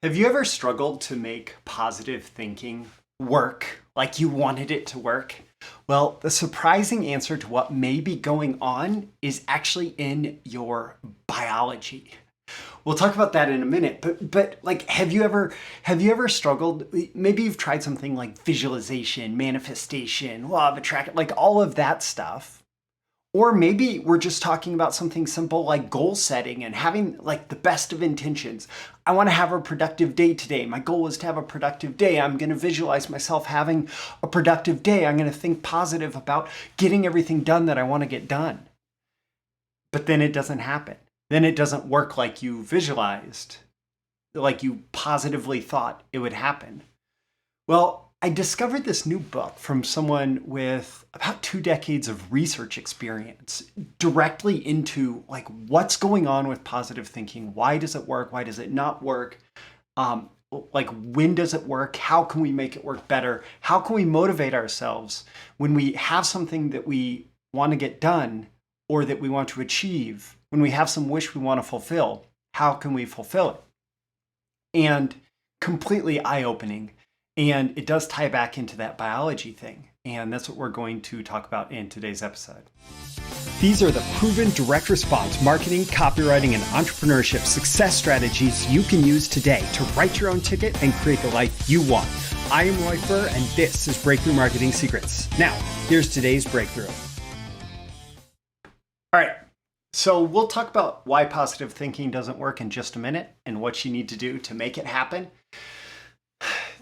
Have you ever struggled to make positive thinking work like you wanted it to work? Well, the surprising answer to what may be going on is actually in your biology. We'll talk about that in a minute, but like have you ever struggled? Maybe you've tried something like visualization, manifestation, law of attraction, like all of that stuff. Or maybe we're just talking about something simple like goal setting and having like the best of intentions. I want to have a productive day today. My goal is to have a productive day. I'm going to visualize myself having a productive day. I'm going to think positive about getting everything done that I want to get done. But then it doesn't happen. Then it doesn't work like you visualized, like you positively thought it would happen. Well, I discovered this new book from someone with about 2 decades of research experience directly into like what's going on with positive thinking. Why does it work? Why does it not work? Like when does it work? How can we make it work better? How can we motivate ourselves when we have something that we want to get done or that we want to achieve? When we have some wish we want to fulfill, how can we fulfill it? And completely eye-opening. And it does tie back into that biology thing. And that's what we're going to talk about in today's episode. These are the proven direct response marketing, copywriting, and entrepreneurship success strategies you can use today to write your own ticket and create the life you want. I am Roy Furr, and this is Breakthrough Marketing Secrets. Now, here's today's breakthrough. All right. So we'll talk about why positive thinking doesn't work in just a minute and what you need to do to make it happen.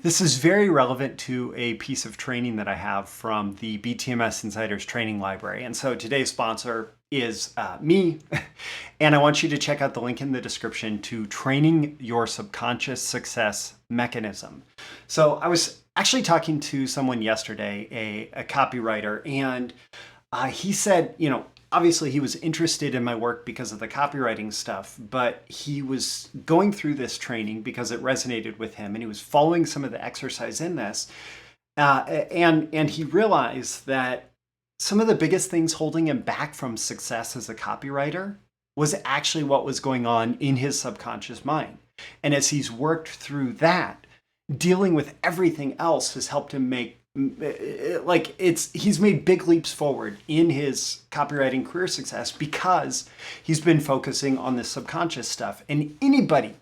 This is very relevant to a piece of training that I have from the BTMSinsiders training library. And so today's sponsor is me. And I want you to check out the link in the description to Training Your Subconscious Success Mechanism. So I was actually talking to someone yesterday, a copywriter, and he said, obviously he was interested in my work because of the copywriting stuff, but he was going through this training because it resonated with him, and he was following some of the exercise in this. And he realized that some of the biggest things holding him back from success as a copywriter was actually what was going on in his subconscious mind. And as he's worked through that, dealing with everything else has helped him make he's made big leaps forward in his copywriting career success because he's been focusing on this subconscious stuff. And anybody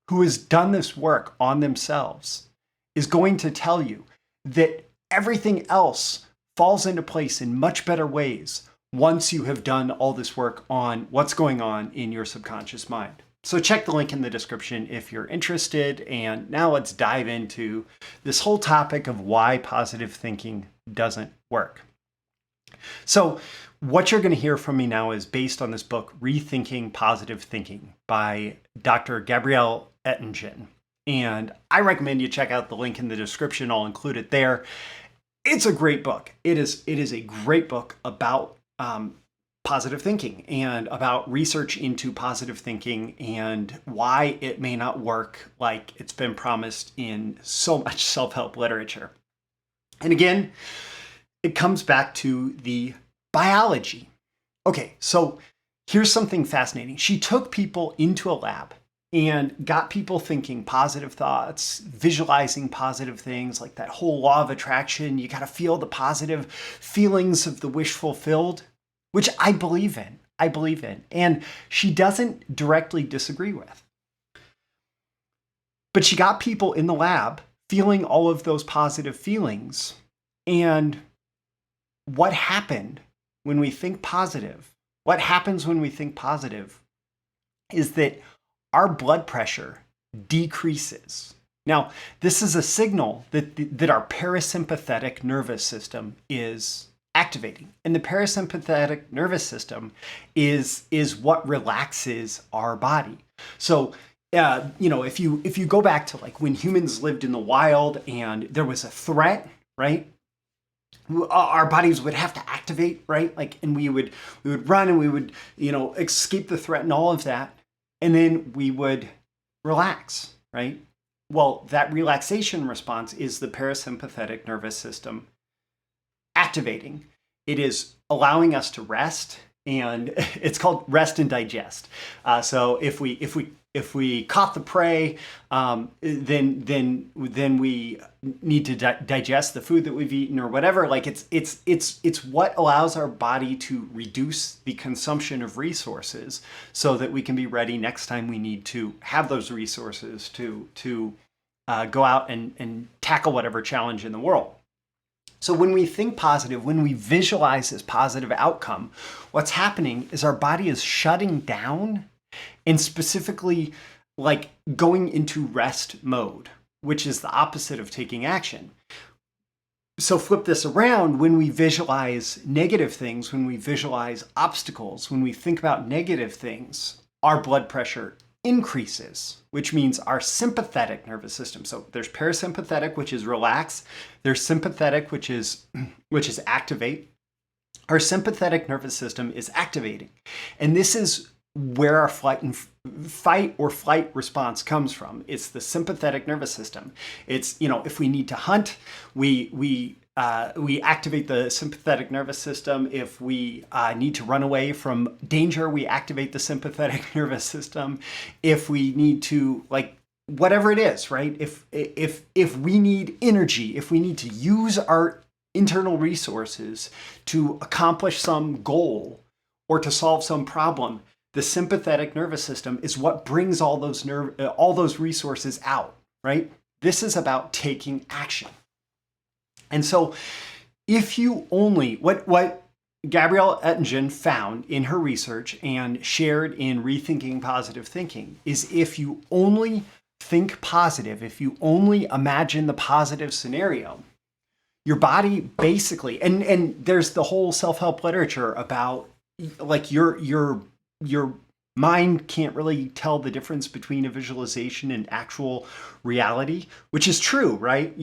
who has done this work on themselves is going to tell you that everything else falls into place in much better ways once you have done all this work on what's going on in your subconscious mind. So check the link in the description if you're interested. And now let's dive into this whole topic of why positive thinking doesn't work. So what you're going to hear from me now is based on this book, Rethinking Positive Thinking by Dr. Gabriele Oettingen. And I recommend you check out the link in the description. I'll include it there. It's a great book. It is a great book about positive thinking and about research into positive thinking and why it may not work like it's been promised in so much self-help literature. And again, it comes back to the biology. Okay, so here's something fascinating. She took people into a lab and got people thinking positive thoughts, visualizing positive things, like that whole law of attraction. You got to feel the positive feelings of the wish fulfilled, which I believe in. And she doesn't directly disagree with. But she got people in the lab feeling all of those positive feelings. And what happened when we think positive? What happens when we think positive is that our blood pressure decreases. Now, this is a signal that our parasympathetic nervous system is activating. And the parasympathetic nervous system is what relaxes our body. So, if you go back to like when humans lived in the wild and there was a threat, right? Our bodies would have to activate, right? And we would run and we would, escape the threat and all of that. And then we would relax, right? Well, that relaxation response is the parasympathetic nervous system activating. It is allowing us to rest, and it's called rest and digest. So if we if we caught the prey, then we need to digest the food that we've eaten or whatever. Like it's what allows our body to reduce the consumption of resources so that we can be ready next time we need to have those resources to go out and tackle whatever challenge in the world. So when we think positive, when we visualize this positive outcome, what's happening is our body is shutting down and specifically like going into rest mode, which is the opposite of taking action. So flip this around, when we visualize negative things, when we visualize obstacles, when we think about negative things, our blood pressure increases, which means our sympathetic nervous system. So there's parasympathetic, which is relax. There's sympathetic, which is activate. Our sympathetic nervous system is activating. And this is where our fight or flight response comes from. It's the sympathetic nervous system. It's, if we need to hunt, we activate the sympathetic nervous system. If we need to run away from danger, we activate the sympathetic nervous system. If we need to, like, whatever it is, right? If we need energy, if we need to use our internal resources to accomplish some goal or to solve some problem, the sympathetic nervous system is what brings all those resources out, right? This is about taking action. And so if you only, what Gabriele Oettingen found in her research and shared in Rethinking Positive Thinking is if you only think positive, if you only imagine the positive scenario, your body basically, and there's the whole self-help literature about like your mind can't really tell the difference between a visualization and actual reality, which is true, right?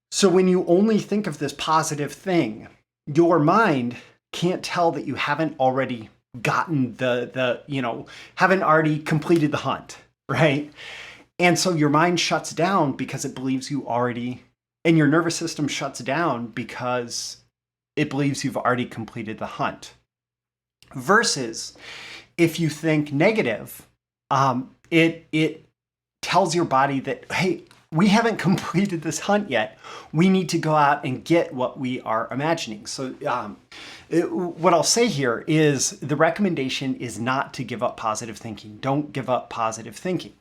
So when you only think of this positive thing, your mind can't tell that you haven't already gotten haven't already completed the hunt, right? And so your mind shuts down because it believes you already, and your nervous system shuts down because it believes you've already completed the hunt. Versus if you think negative, it tells your body that, hey, we haven't completed this hunt yet. We need to go out and get what we are imagining. So what I'll say here is the recommendation is not to give up positive thinking. Don't give up positive thinking.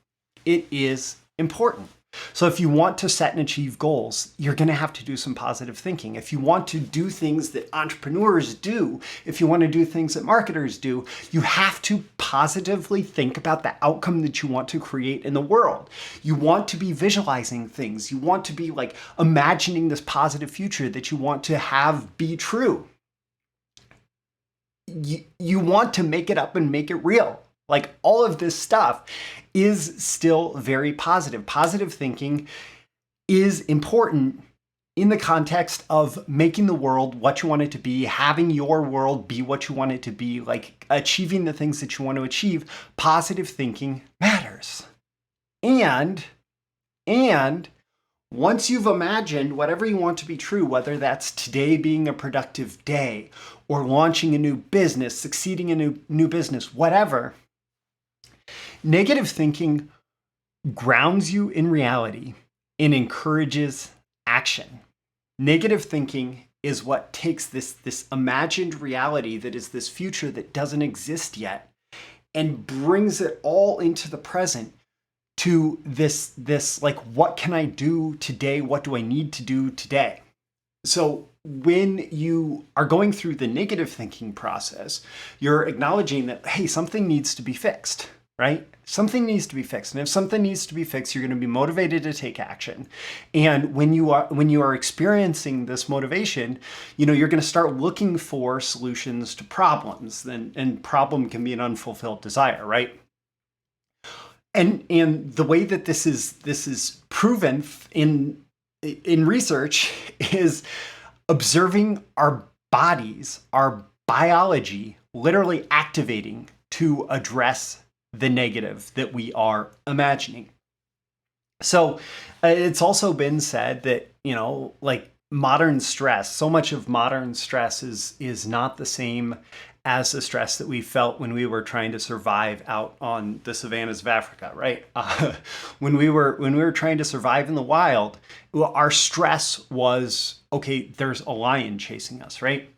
It is important. So if you want to set and achieve goals, you're going to have to do some positive thinking. If you want to do things that entrepreneurs do, if you want to do things that marketers do, you have to positively think about the outcome that you want to create in the world. You want to be visualizing things. You want to be like imagining this positive future that you want to have be true. You want to make it up and make it real. Like all of this stuff is still very positive. Positive thinking is important in the context of making the world what you want it to be, having your world be what you want it to be, like achieving the things that you want to achieve. Positive thinking matters. And once you've imagined whatever you want to be true, whether that's today being a productive day or launching a new business, succeeding in a new business, whatever, negative thinking grounds you in reality and encourages action. Negative thinking is what takes this imagined reality that is this future that doesn't exist yet and brings it all into the present to this like, what can I do today? What do I need to do today? So when you are going through the negative thinking process, you're acknowledging that, hey, something needs to be fixed. Right? Something needs to be fixed. And if something needs to be fixed, you're going to be motivated to take action. And when you are experiencing this motivation, you're going to start looking for solutions to problems. And problem can be an unfulfilled desire, right? And the way that this is proven in research is observing our bodies, our biology, literally activating to address the negative that we are imagining. So it's also been said that, like modern stress, so much of modern stress is not the same as the stress that we felt when we were trying to survive out on the savannas of Africa, right? When we were trying to survive in the wild, our stress was, okay, there's a lion chasing us, right?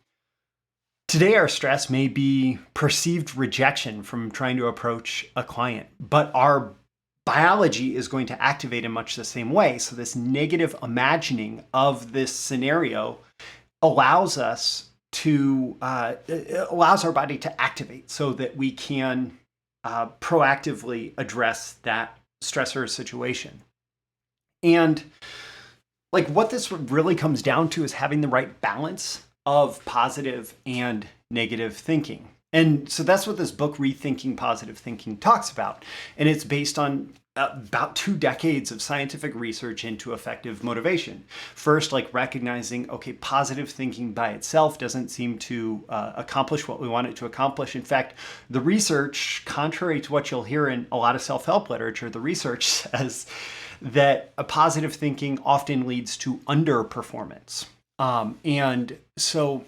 Today, our stress may be perceived rejection from trying to approach a client, but our biology is going to activate in much the same way. So this negative imagining of this scenario allows us to allows our body to activate so that we can proactively address that stressor situation. And like what this really comes down to is having the right balance of positive and negative thinking. And so that's what this book, Rethinking Positive Thinking, talks about. And it's based on about 2 decades of scientific research into effective motivation. First, like recognizing, okay, positive thinking by itself doesn't seem to accomplish what we want it to accomplish. In fact, the research, contrary to what you'll hear in a lot of self-help literature, the research says that a positive thinking often leads to underperformance. And so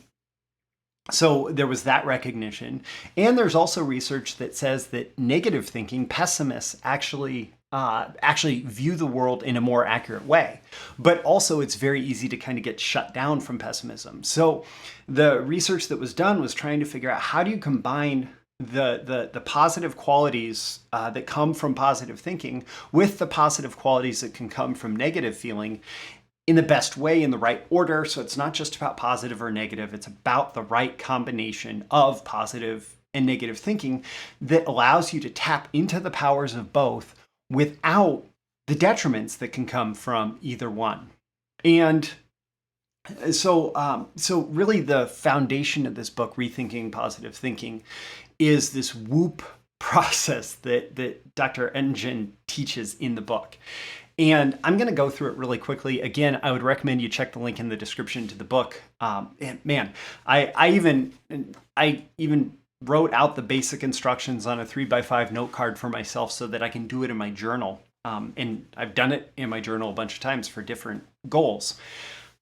there was that recognition. And there's also research that says that negative thinking, pessimists actually view the world in a more accurate way. But also it's very easy to kind of get shut down from pessimism. So the research that was done was trying to figure out how do you combine the positive qualities that come from positive thinking with the positive qualities that can come from negative feeling in the best way, in the right order. So it's not just about positive or negative, it's about the right combination of positive and negative thinking that allows you to tap into the powers of both without the detriments that can come from either one. And so really the foundation of this book, Rethinking Positive Thinking, is this WOOP process that Dr. Oettingen teaches in the book. And I'm going to go through it really quickly. Again, I would recommend you check the link in the description to the book. And man, I even wrote out the basic instructions on a 3x5 note card for myself so that I can do it in my journal. And I've done it in my journal a bunch of times for different goals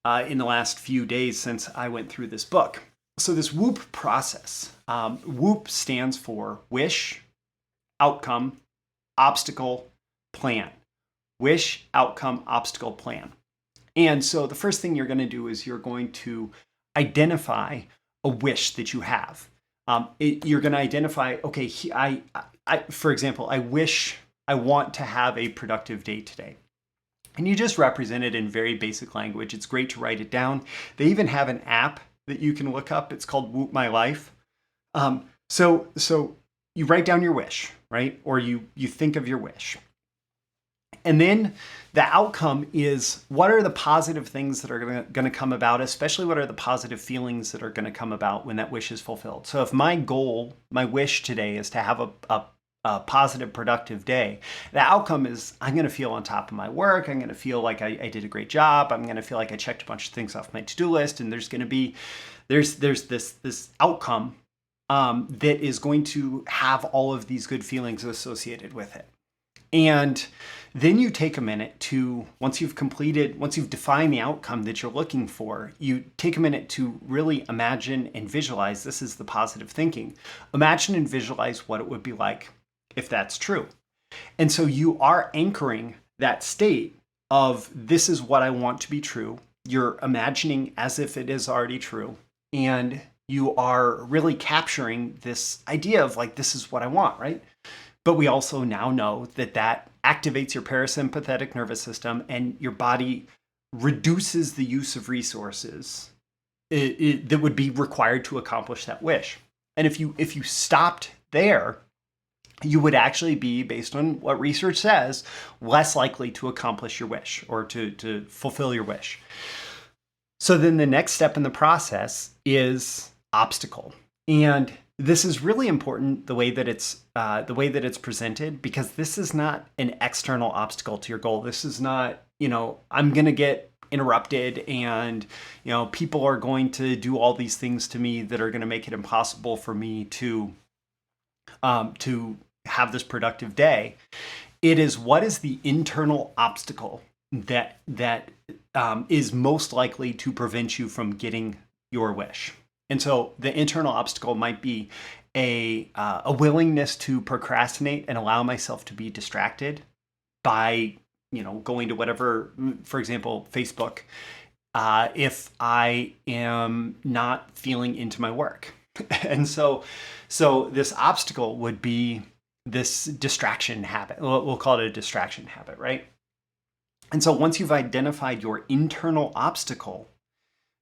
in the last few days since I went through this book. So this WOOP process, WOOP stands for wish, outcome, obstacle, plan. Wish, outcome, obstacle, plan. And so the first thing you're going to do is you're going to identify a wish that you have. You're going to identify, okay, for example, I want to have a productive day today. And you just represent it in very basic language. It's great to write it down. They even have an app that you can look up. It's called Whoop My Life. So you write down your wish, right? Or you think of your wish. And then the outcome is what are the positive things that are going to come about, especially what are the positive feelings that are going to come about when that wish is fulfilled. So if my goal, my wish today is to have a positive, productive day, the outcome is I'm going to feel on top of my work. I'm going to feel like I did a great job. I'm going to feel like I checked a bunch of things off my to-do list. And there's going to be, there's this outcome that is going to have all of these good feelings associated with it. And then you take a minute to, once you've defined the outcome that you're looking for, you take a minute to really imagine and visualize. This is the positive thinking. Imagine and visualize what it would be like if that's true. And so you are anchoring that state of this is what I want to be true. You're imagining as if it is already true. And you are really capturing this idea of like, this is what I want, right? But we also now know that activates your parasympathetic nervous system and your body reduces the use of resources that would be required to accomplish that wish. And if you stopped there, you would actually be, based on what research says, less likely to accomplish your wish or to fulfill your wish. So then the next step in the process is obstacle. And this is really important, the way that it's presented, because this is not an external obstacle to your goal. This is not, I'm going to get interrupted and, people are going to do all these things to me that are going to make it impossible for me to have this productive day. It is what is the internal obstacle that is most likely to prevent you from getting your wish. And so the internal obstacle might be a willingness to procrastinate and allow myself to be distracted by, going to whatever, for example, Facebook, if I am not feeling into my work. And so this obstacle would be this distraction habit. We'll call it a distraction habit, right? And so once you've identified your internal obstacle,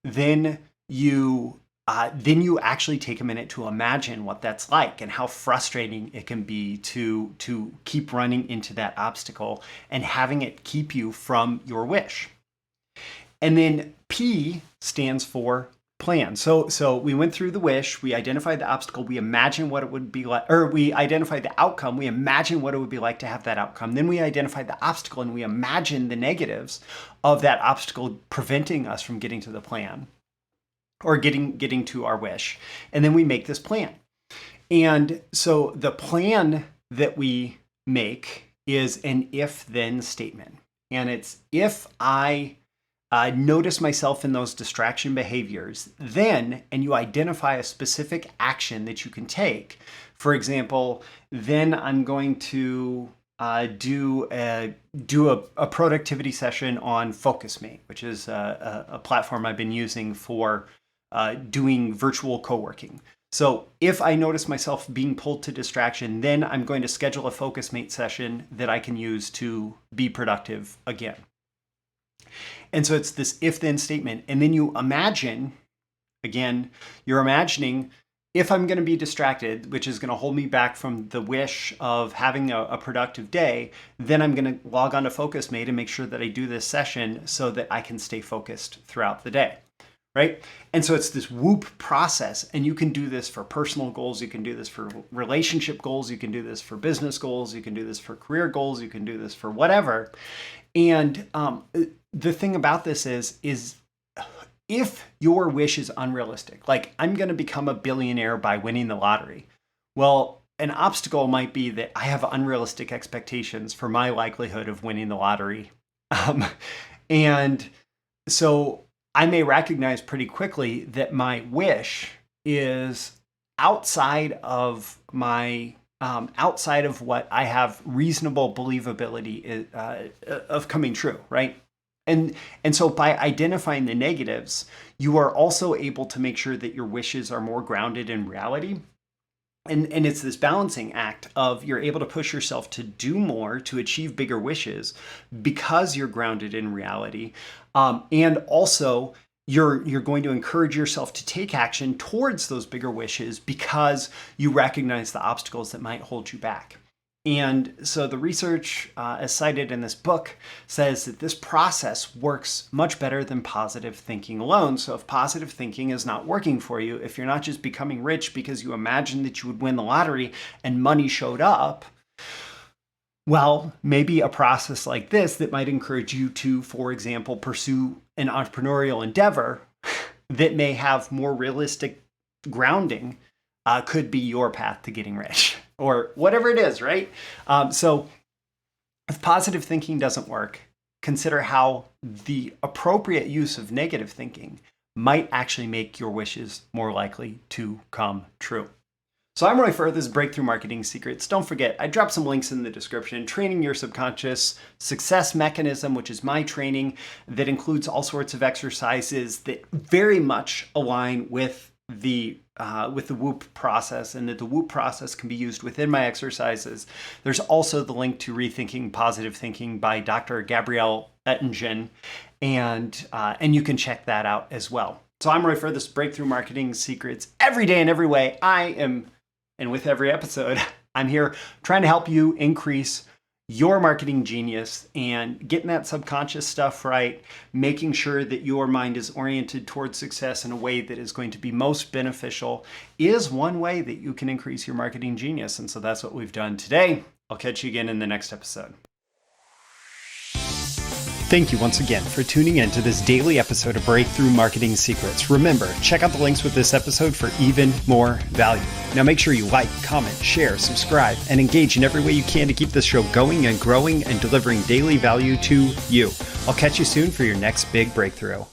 then you actually take a minute to imagine what that's like and how frustrating it can be to keep running into that obstacle and having it keep you from your wish. And then P stands for plan. So we went through the wish, we identified the obstacle, we imagined what it would be like, or we identified the outcome, we imagined what it would be like to have that outcome. Then we identified the obstacle and we imagined the negatives of that obstacle preventing us from getting to the plan or getting to our wish. And then we make this plan. And so the plan that we make is an if-then statement. And it's if I notice myself in those distraction behaviors, then, and you identify a specific action that you can take. For example, then I'm going to do a productivity session on FocusMate, which is a platform I've been using for doing virtual co-working. So if I notice myself being pulled to distraction, then I'm going to schedule a FocusMate session that I can use to be productive again. And so it's this if-then statement. And then you imagine, again, you're imagining if I'm going to be distracted, which is going to hold me back from the wish of having a productive day, then I'm going to log on to FocusMate and make sure that I do this session so that I can stay focused throughout the day, right? And so it's this WOOP process, and you can do this for personal goals, you can do this for relationship goals, you can do this for business goals, you can do this for career goals, you can do this for whatever. And the thing about this is if your wish is unrealistic, like I'm going to become a billionaire by winning the lottery. Well, an obstacle might be that I have unrealistic expectations for my likelihood of winning the lottery. And so I may recognize pretty quickly that my wish is outside of what I have reasonable believability of coming true, right? And so by identifying the negatives, you are also able to make sure that your wishes are more grounded in reality. And it's this balancing act of you're able to push yourself to do more, to achieve bigger wishes because you're grounded in reality. And also you're going to encourage yourself to take action towards those bigger wishes because you recognize the obstacles that might hold you back. And so the research, as cited in this book, says that this process works much better than positive thinking alone. So if positive thinking is not working for you, if you're not just becoming rich because you imagined that you would win the lottery and money showed up, well, maybe a process like this that might encourage you to, for example, pursue an entrepreneurial endeavor that may have more realistic grounding could be your path to getting rich or whatever it is, right? So if positive thinking doesn't work, consider how the appropriate use of negative thinking might actually make your wishes more likely to come true. So I'm Roy Firth, this is Breakthrough Marketing Secrets. Don't forget, I dropped some links in the description. Training Your Subconscious, Success Mechanism, which is my training that includes all sorts of exercises that very much align with the WOOP process, and that the WOOP process can be used within my exercises. There's also the link to Rethinking Positive Thinking by Dr. Gabriele Oettingen, and you can check that out as well. So I'm Roy Firth, this is Breakthrough Marketing Secrets. Every day in every way, and with every episode, I'm here trying to help you increase your marketing genius and getting that subconscious stuff right, making sure that your mind is oriented towards success in a way that is going to be most beneficial is one way that you can increase your marketing genius. And so that's what we've done today. I'll catch you again in the next episode. Thank you once again for tuning in to this daily episode of Breakthrough Marketing Secrets. Remember, check out the links with this episode for even more value. Now make sure you like, comment, share, subscribe, and engage in every way you can to keep this show going and growing and delivering daily value to you. I'll catch you soon for your next big breakthrough.